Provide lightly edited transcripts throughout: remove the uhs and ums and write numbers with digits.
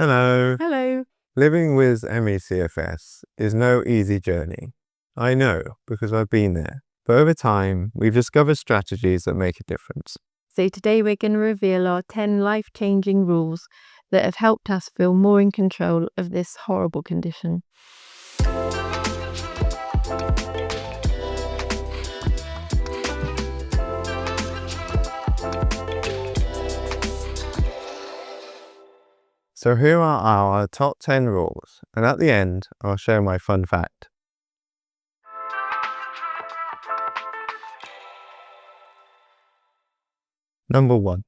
Hello. Hello. Living with ME/CFS is no easy journey. I know because I've been there. But over time, we've discovered strategies that make a difference. So today we're going to reveal our 10 life-changing rules that have helped us feel more in control of this horrible condition. So here are our top 10 rules, and at the end, I'll share my fun fact. Number 1.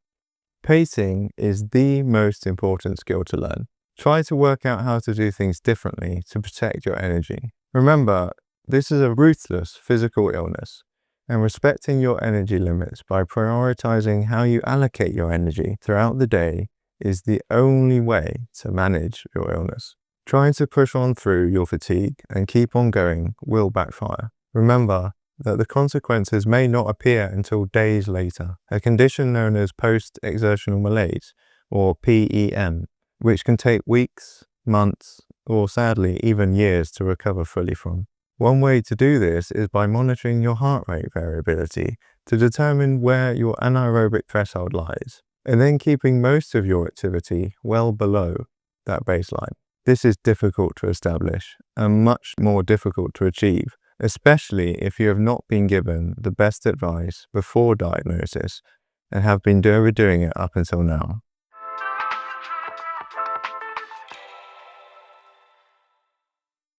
Pacing is the most important skill to learn. Try to work out how to do things differently to protect your energy. Remember, this is a ruthless physical illness, and respecting your energy limits by prioritizing how you allocate your energy throughout the day is the only way to manage your illness. Trying to push on through your fatigue and keep on going will backfire. Remember that the consequences may not appear until days later, a condition known as post-exertional malaise, or PEM, which can take weeks, months, or sadly even years to recover fully from. One way to do this is by monitoring your heart rate variability to determine where your anaerobic threshold lies, and then keeping most of your activity well below that baseline. This is difficult to establish and much more difficult to achieve, especially if you have not been given the best advice before diagnosis and have been overdoing it up until now.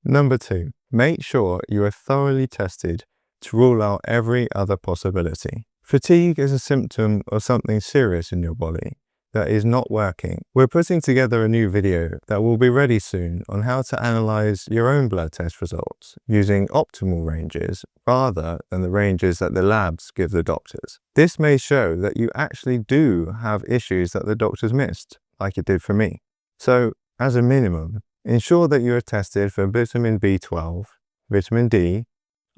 Number 2, make sure you are thoroughly tested to rule out every other possibility. Fatigue is a symptom of something serious in your body that is not working. We're putting together a new video that will be ready soon on how to analyze your own blood test results using optimal ranges rather than the ranges that the labs give the doctors. This may show that you actually do have issues that the doctors missed, like it did for me. So, as a minimum, ensure that you are tested for vitamin B12, vitamin D,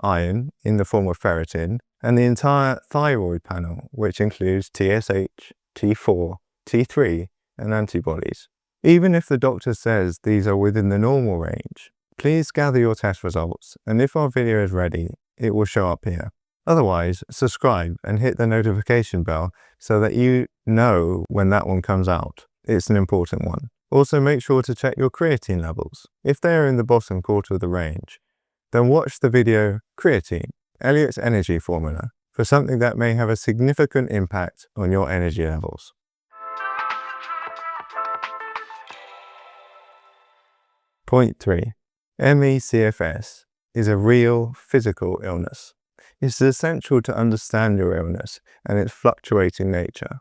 iron in the form of ferritin, and the entire thyroid panel, which includes TSH, T4, T3, and antibodies. Even if the doctor says these are within the normal range, please gather your test results, and if our video is ready, it will show up here. Otherwise, subscribe and hit the notification bell so that you know when that one comes out. It's an important one. Also, make sure to check your creatine levels. If they are in the bottom quarter of the range, then watch the video Creatine, Elliot's energy formula, for something that may have a significant impact on your energy levels. Point 3. ME/CFS is a real physical illness. It's essential to understand your illness and its fluctuating nature,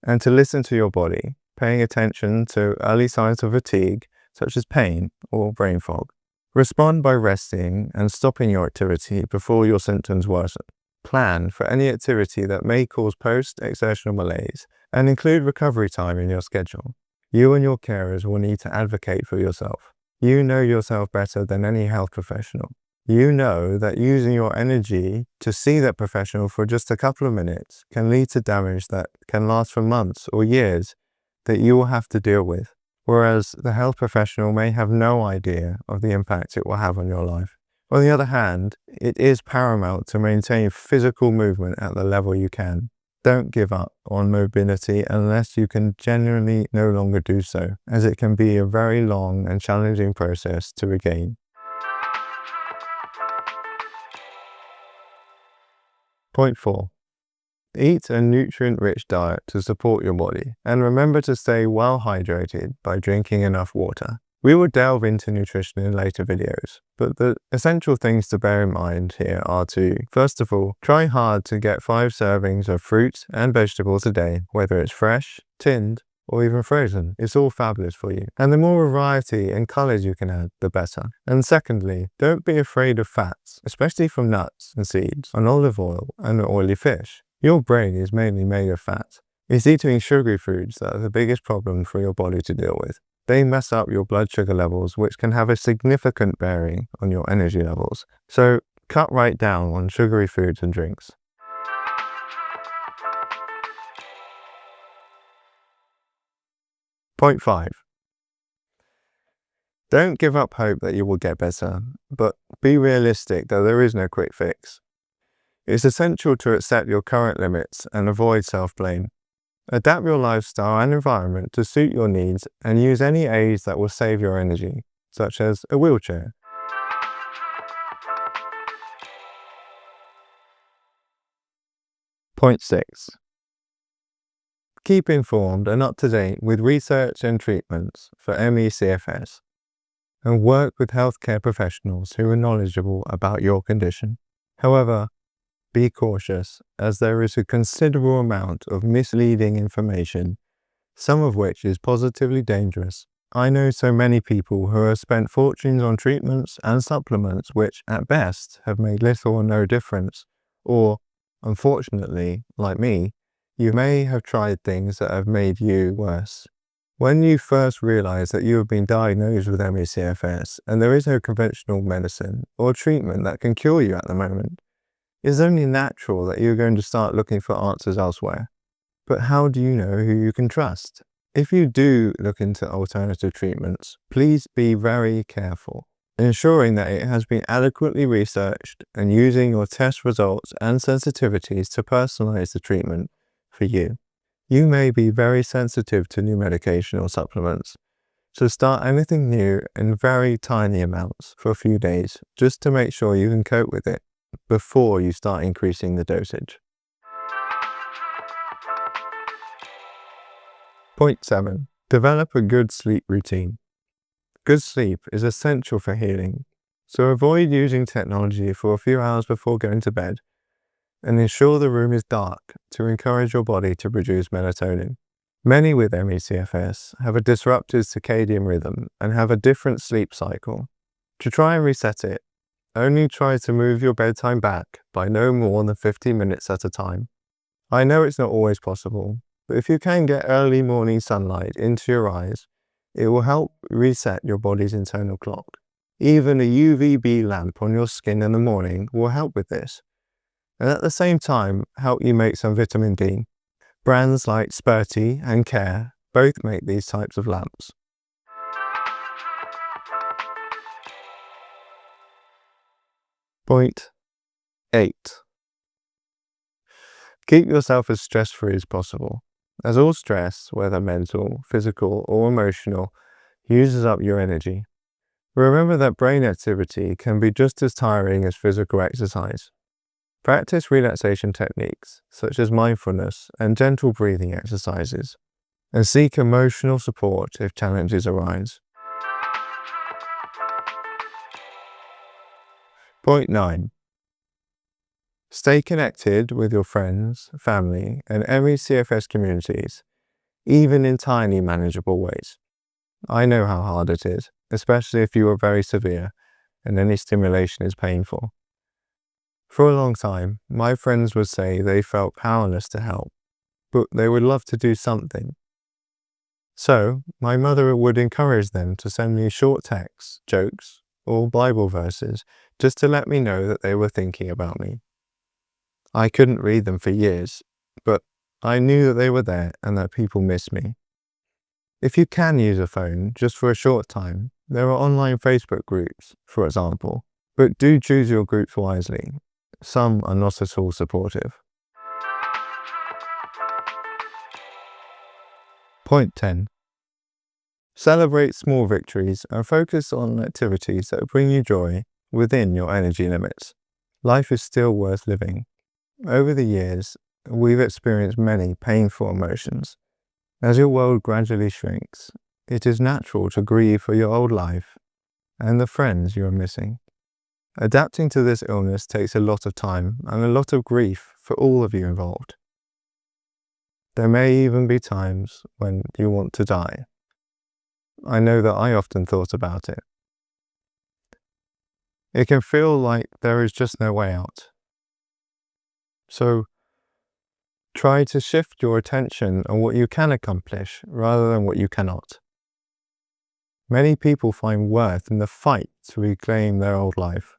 and to listen to your body, paying attention to early signs of fatigue, such as pain or brain fog. Respond by resting and stopping your activity before your symptoms worsen. Plan for any activity that may cause post-exertional malaise and include recovery time in your schedule. You and your carers will need to advocate for yourself. You know yourself better than any health professional. You know that using your energy to see that professional for just a couple of minutes can lead to damage that can last for months or years that you will have to deal with, whereas the health professional may have no idea of the impact it will have on your life. On the other hand, it is paramount to maintain physical movement at the level you can. Don't give up on mobility unless you can genuinely no longer do so, as it can be a very long and challenging process to regain. Point 4. Eat a nutrient-rich diet to support your body, and remember to stay well hydrated by drinking enough water. We will delve into nutrition in later videos, but the essential things to bear in mind here are to, first of all, try hard to get 5 servings of fruits and vegetables a day, whether it's fresh, tinned, or even frozen. It's all fabulous for you. And the more variety and colors you can add, the better. And secondly, don't be afraid of fats, especially from nuts and seeds, and olive oil and oily fish. Your brain is mainly made of fat. It's eating sugary foods that are the biggest problem for your body to deal with. They mess up your blood sugar levels, which can have a significant bearing on your energy levels. So cut right down on sugary foods and drinks. Point 5. Don't give up hope that you will get better, but be realistic that there is no quick fix. It's essential to accept your current limits and avoid self-blame. Adapt your lifestyle and environment to suit your needs and use any aids that will save your energy, such as a wheelchair. Point 6. Keep informed and up to date with research and treatments for ME/CFS, and work with healthcare professionals who are knowledgeable about your condition. However, be cautious, as there is a considerable amount of misleading information, some of which is positively dangerous. I know so many people who have spent fortunes on treatments and supplements which, at best, have made little or no difference, or, unfortunately, like me, you may have tried things that have made you worse. When you first realize that you have been diagnosed with ME/CFS and there is no conventional medicine or treatment that can cure you at the moment, it's only natural that you're going to start looking for answers elsewhere. But how do you know who you can trust? If you do look into alternative treatments, please be very careful, ensuring that it has been adequately researched and using your test results and sensitivities to personalize the treatment for you. You may be very sensitive to new medication or supplements, so start anything new in very tiny amounts for a few days just to make sure you can cope with it before you start increasing the dosage. Point 7. Develop a good sleep routine. Good sleep is essential for healing, so avoid using technology for a few hours before going to bed, and ensure the room is dark to encourage your body to produce melatonin. Many with ME/CFS have a disrupted circadian rhythm and have a different sleep cycle. To try and reset it, only try to move your bedtime back by no more than 15 minutes at a time. I know it's not always possible, but if you can get early morning sunlight into your eyes, it will help reset your body's internal clock. Even a UVB lamp on your skin in the morning will help with this, and at the same time help you make some vitamin D. Brands like Spurty and Care both make these types of lamps. Point 8. Keep yourself as stress-free as possible, as all stress, whether mental, physical, or emotional, uses up your energy. Remember that brain activity can be just as tiring as physical exercise. Practice relaxation techniques, such as mindfulness and gentle breathing exercises, and seek emotional support if challenges arise. Point 9. Stay connected with your friends, family, and ME/CFS communities, even in tiny, manageable ways. I know how hard it is, especially if you are very severe and any stimulation is painful. For a long time, my friends would say they felt powerless to help, but they would love to do something. So, my mother would encourage them to send me short texts, jokes, or Bible verses just to let me know that they were thinking about me. I couldn't read them for years, but I knew that they were there and that people missed me. If you can use a phone just for a short time, there are online Facebook groups, for example, but do choose your groups wisely. Some are not at all supportive. Point 10. Celebrate small victories and focus on activities that bring you joy within your energy limits. Life is still worth living. Over the years, we've experienced many painful emotions. As your world gradually shrinks, it is natural to grieve for your old life and the friends you are missing. Adapting to this illness takes a lot of time and a lot of grief for all of you involved. There may even be times when you want to die. I know that I often thought about it. It can feel like there is just no way out. So, try to shift your attention on what you can accomplish rather than what you cannot. Many people find worth in the fight to reclaim their old life.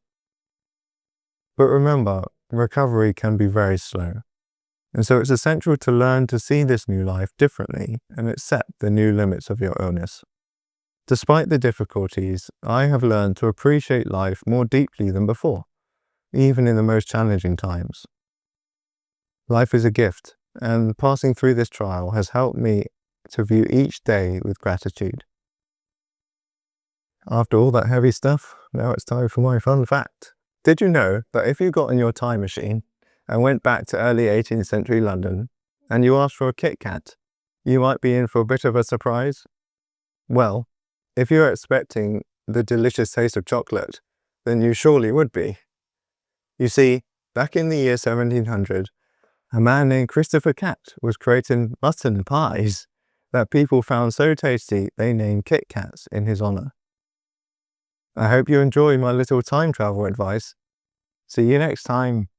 But remember, recovery can be very slow, and so it's essential to learn to see this new life differently and accept the new limits of your illness. Despite the difficulties, I have learned to appreciate life more deeply than before, even in the most challenging times. Life is a gift, and passing through this trial has helped me to view each day with gratitude. After all that heavy stuff, now it's time for my fun fact. Did you know that if you got in your time machine and went back to early 18th century London and you asked for a Kit Kat, you might be in for a bit of a surprise? Well, if you're expecting the delicious taste of chocolate, then you surely would be. You see, back in the year 1700, a man named Christopher Cat was creating mutton pies that people found so tasty they named Kit Kats in his honour. I hope you enjoy my little time travel advice. See you next time.